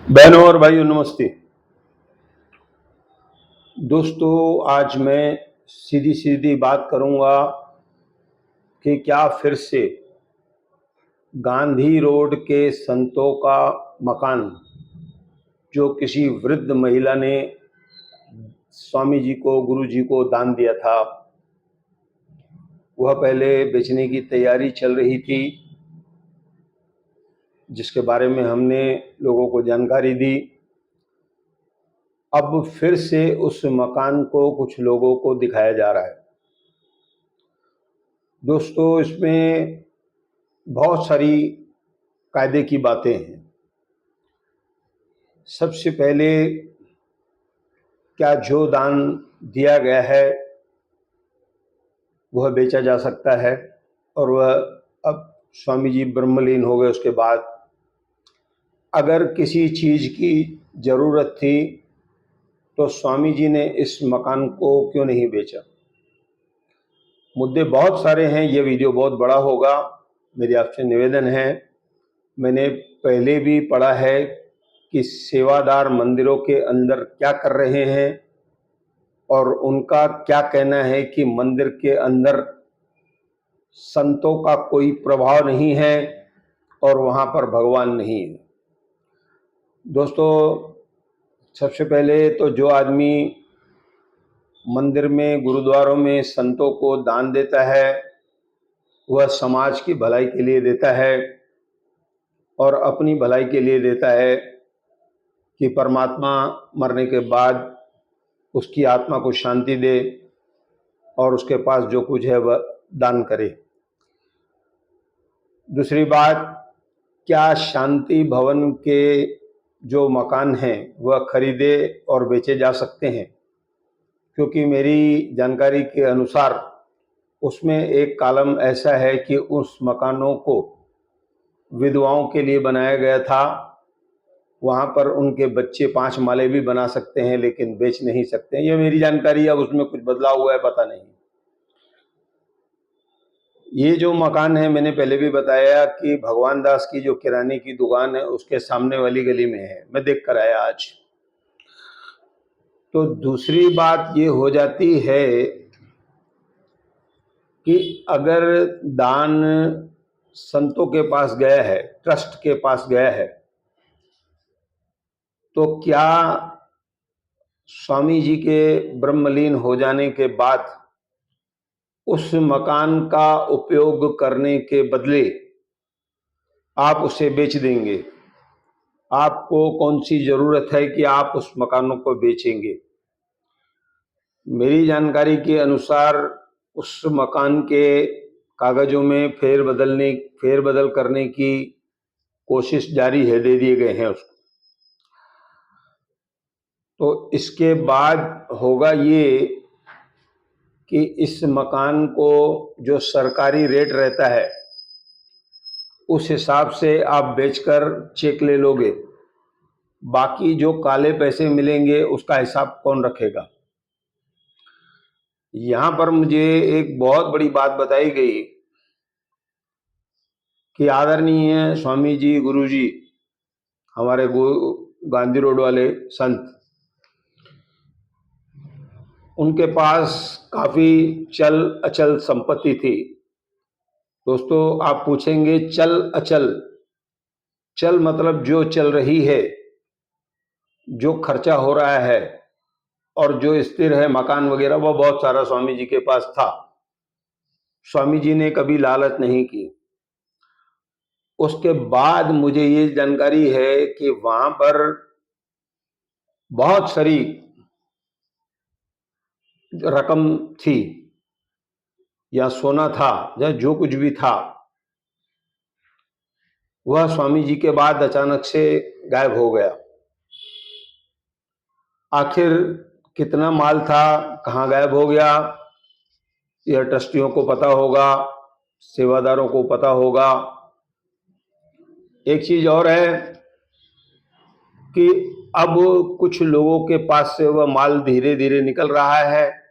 बहनों और भाइयों नमस्ते। दोस्तों, आज मैं सीधी सीधी बात करूंगा कि क्या फिर से गांधी रोड के संतों का मकान, जो किसी वृद्ध महिला ने स्वामी जी को, गुरु जी को दान दिया था, वह पहले बेचने की तैयारी चल रही थी, जिसके बारे में हमने लोगों को जानकारी दी। अब फिर से उस मकान को कुछ लोगों को दिखाया जा रहा है। दोस्तों, इसमें बहुत सारी कायदे की बातें हैं। सबसे पहले, क्या जो दान दिया गया है वह बेचा जा सकता है? और वह अब स्वामी जी ब्रह्मलीन हो गए उसके बाद अगर किसी चीज़ की ज़रूरत थी तो स्वामी जी ने इस मकान को क्यों नहीं बेचा? मुद्दे बहुत सारे हैं, ये वीडियो बहुत बड़ा होगा। मेरी आपसे निवेदन है, मैंने पहले भी पढ़ा है कि सेवादार मंदिरों के अंदर क्या कर रहे हैं और उनका क्या कहना है कि मंदिर के अंदर संतों का कोई प्रभाव नहीं है और वहाँ पर भगवान नहीं है। दोस्तों, सबसे पहले तो जो आदमी मंदिर में, गुरुद्वारों में संतों को दान देता है वह समाज की भलाई के लिए देता है और अपनी भलाई के लिए देता है कि परमात्मा मरने के बाद उसकी आत्मा को शांति दे और उसके पास जो कुछ है वह दान करे। दूसरी बात, क्या शांति भवन के जो मकान हैं वह खरीदे और बेचे जा सकते हैं? क्योंकि मेरी जानकारी के अनुसार उसमें एक कॉलम ऐसा है कि उस मकानों को विधवाओं के लिए बनाया गया था, वहाँ पर उनके बच्चे 5 माले भी बना सकते हैं लेकिन बेच नहीं सकते हैं। ये मेरी जानकारी है, अब उसमें कुछ बदलाव हुआ है पता नहीं। ये जो मकान है, मैंने पहले भी बताया कि भगवान दास की जो किराने की दुकान है उसके सामने वाली गली में है, मैं देख कर आया आज। तो दूसरी बात ये हो जाती है कि अगर दान संतों के पास गया है, ट्रस्ट के पास गया है, तो क्या स्वामी जी के ब्रह्मलीन हो जाने के बाद उस मकान का उपयोग करने के बदले आप उसे बेच देंगे? आपको कौन सी जरूरत है कि आप उस मकानों को बेचेंगे? मेरी जानकारी के अनुसार उस मकान के कागजों में फेरबदल करने की कोशिश जारी है, दे दिए गए हैं उसको। तो इसके बाद होगा ये कि इस मकान को जो सरकारी रेट रहता है उस हिसाब से आप बेचकर चेक ले लोगे, बाकी जो काले पैसे मिलेंगे उसका हिसाब कौन रखेगा? यहाँ पर मुझे एक बहुत बड़ी बात बताई गई कि आदरणीय स्वामी जी, गुरु जी, हमारे गांधी रोड वाले संत, उनके पास काफी चल अचल संपत्ति थी। दोस्तों, आप पूछेंगे चल अचल, चल मतलब जो चल रही है, जो खर्चा हो रहा है, और जो स्थिर है मकान वगैरह, वह बहुत सारा स्वामी जी के पास था। स्वामी जी ने कभी लालच नहीं की। उसके बाद मुझे ये जानकारी है कि वहां पर बहुत सारी रकम थी या सोना था या जो कुछ भी था, वह स्वामी जी के बाद अचानक से गायब हो गया। आखिर कितना माल था, कहाँ गायब हो गया, यह ट्रस्टियों को पता होगा, सेवादारों को पता होगा। एक चीज और है कि अब कुछ लोगों के पास से वह माल धीरे धीरे निकल रहा है।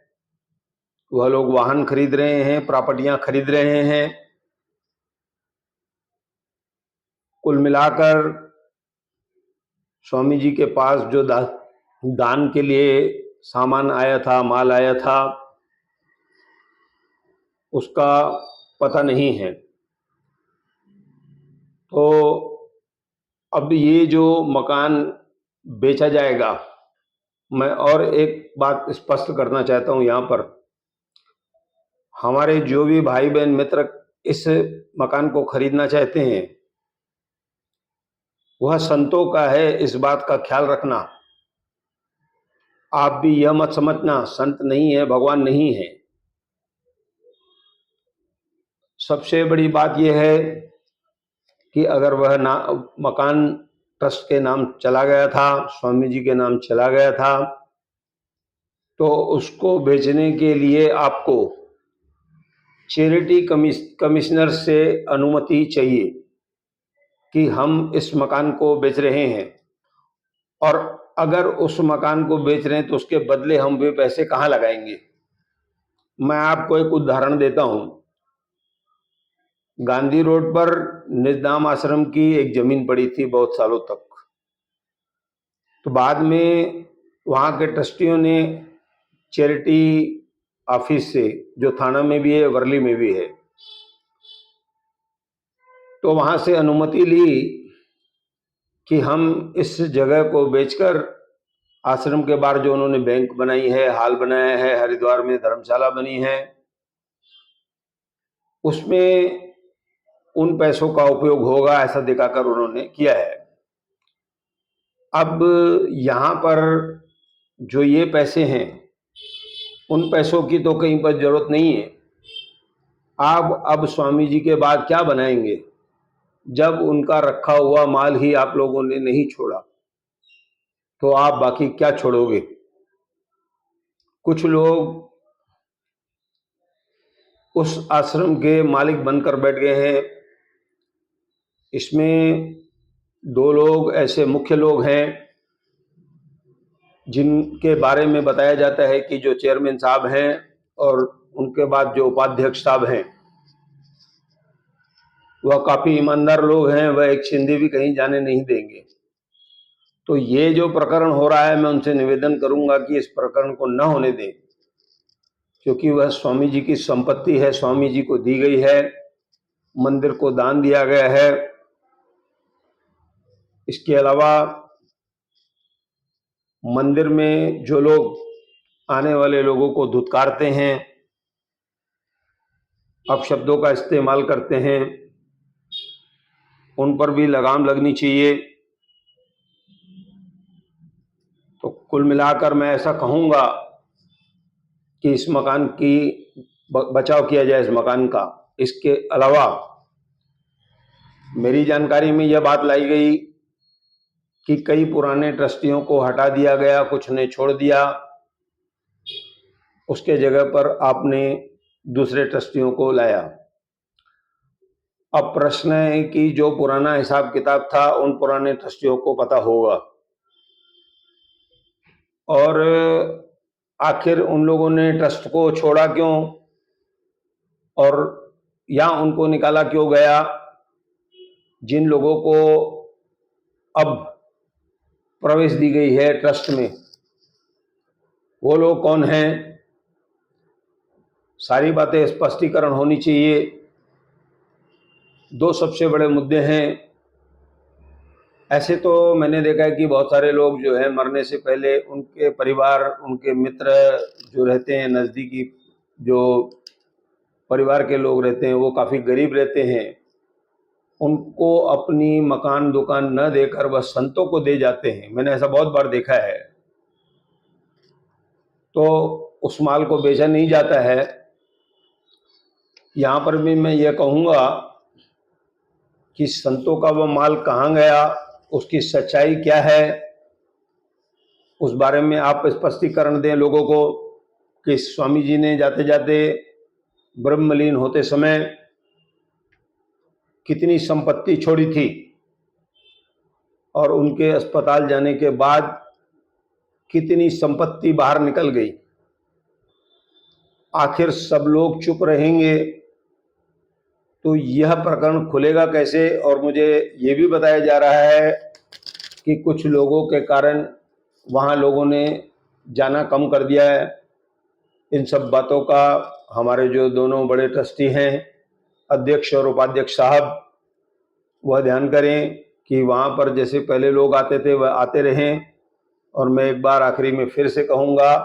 वह लोग वाहन खरीद रहे हैं, प्रॉपर्टियां खरीद रहे हैं। कुल मिलाकर स्वामी जी के पास जो दान के लिए सामान आया था, माल आया था, उसका पता नहीं है। तो अब ये जो मकान बेचा जाएगा, मैं और एक बात स्पष्ट करना चाहता हूँ यहाँ पर, हमारे जो भी भाई बहन मित्र इस मकान को खरीदना चाहते हैं, वह संतों का है, इस बात का ख्याल रखना। आप भी यह मत समझना संत नहीं है, भगवान नहीं है। सबसे बड़ी बात यह है कि अगर वह मकान ट्रस्ट के नाम चला गया था, स्वामी जी के नाम चला गया था, तो उसको बेचने के लिए आपको चैरिटी कमिश्नर से अनुमति चाहिए कि हम इस मकान को बेच रहे हैं, और अगर उस मकान को बेच रहे हैं तो उसके बदले हम वे पैसे कहाँ लगाएंगे। मैं आपको एक उदाहरण देता हूं। गांधी रोड पर निजनाम आश्रम की एक जमीन पड़ी थी बहुत सालों तक। तो बाद में वहां के ट्रस्टियों ने चैरिटी ऑफिस से, जो थाना में भी है, वर्ली में भी है, तो वहां से अनुमति ली कि हम इस जगह को बेचकर आश्रम के बाहर जो उन्होंने बैंक बनाई है, हाल बनाया है, हरिद्वार में धर्मशाला बनी है, उसमें उन पैसों का उपयोग होगा, ऐसा दिखाकर उन्होंने किया है। अब यहाँ पर जो ये पैसे हैं, उन पैसों की तो कहीं पर जरूरत नहीं है। आप अब स्वामी जी के बाद क्या बनाएंगे, जब उनका रखा हुआ माल ही आप लोगों ने नहीं छोड़ा, तो आप बाकी क्या छोड़ोगे। कुछ लोग उस आश्रम के मालिक बनकर बैठ गए हैं। इसमें दो लोग ऐसे मुख्य लोग हैं जिनके बारे में बताया जाता है कि जो चेयरमैन साहब हैं और उनके बाद जो उपाध्यक्ष साहब हैं, वह काफी ईमानदार लोग हैं, वह एक चिंदी भी कहीं जाने नहीं देंगे। तो ये जो प्रकरण हो रहा है, मैं उनसे निवेदन करूंगा कि इस प्रकरण को न होने दें, क्योंकि वह स्वामी जी की संपत्ति है, स्वामी जी को दी गई है, मंदिर को दान दिया गया है। इसके अलावा मंदिर में जो लोग आने वाले लोगों को धुतकारते हैं, अपशब्दों का इस्तेमाल करते हैं, उन पर भी लगाम लगनी चाहिए। तो कुल मिलाकर मैं ऐसा कहूंगा कि इस मकान की बचाव किया जाए, इस मकान का। इसके अलावा मेरी जानकारी में यह बात लाई गई कि कई पुराने ट्रस्टियों को हटा दिया गया, कुछ ने छोड़ दिया, उसके जगह पर आपने दूसरे ट्रस्टियों को लाया। अब प्रश्न है कि जो पुराना हिसाब किताब था, उन पुराने ट्रस्टियों को पता होगा, और आखिर उन लोगों ने ट्रस्ट को छोड़ा क्यों, और या उनको निकाला क्यों गया। जिन लोगों को अब प्रवेश दी गई है ट्रस्ट में, वो लोग कौन हैं, सारी बातें स्पष्टीकरण होनी चाहिए। दो सबसे बड़े मुद्दे हैं। ऐसे तो मैंने देखा है कि बहुत सारे लोग जो है मरने से पहले उनके परिवार, उनके मित्र जो रहते हैं, नज़दीकी जो परिवार के लोग रहते हैं, वो काफ़ी गरीब रहते हैं, उनको अपनी मकान दुकान न देकर वह संतों को दे जाते हैं। मैंने ऐसा बहुत बार देखा है। तो उस माल को बेचा नहीं जाता है। यहाँ पर भी मैं ये कहूँगा कि संतों का वह माल कहाँ गया, उसकी सच्चाई क्या है, उस बारे में आप स्पष्टीकरण दें लोगों को कि स्वामी जी ने जाते जाते ब्रह्मलीन होते समय कितनी संपत्ति छोड़ी थी, और उनके अस्पताल जाने के बाद कितनी संपत्ति बाहर निकल गई। आखिर सब लोग चुप रहेंगे तो यह प्रकरण खुलेगा कैसे। और मुझे ये भी बताया जा रहा है कि कुछ लोगों के कारण वहाँ लोगों ने जाना कम कर दिया है। इन सब बातों का हमारे जो दोनों बड़े ट्रस्टी हैं, अध्यक्ष और उपाध्यक्ष साहब, वह ध्यान करें कि वहाँ पर जैसे पहले लोग आते थे वह आते रहें। और मैं एक बार आखिरी में फिर से कहूँगा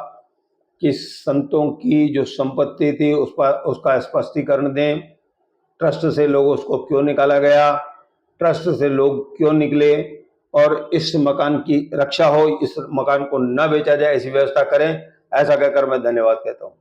कि संतों की जो संपत्ति थी उसका स्पष्टीकरण दें। ट्रस्ट से लोगों को क्यों निकाला गया, ट्रस्ट से लोग क्यों निकले, और इस मकान की रक्षा हो, इस मकान को न बेचा जाए, ऐसी व्यवस्था करें। ऐसा कहकर मैं धन्यवाद कहता हूँ।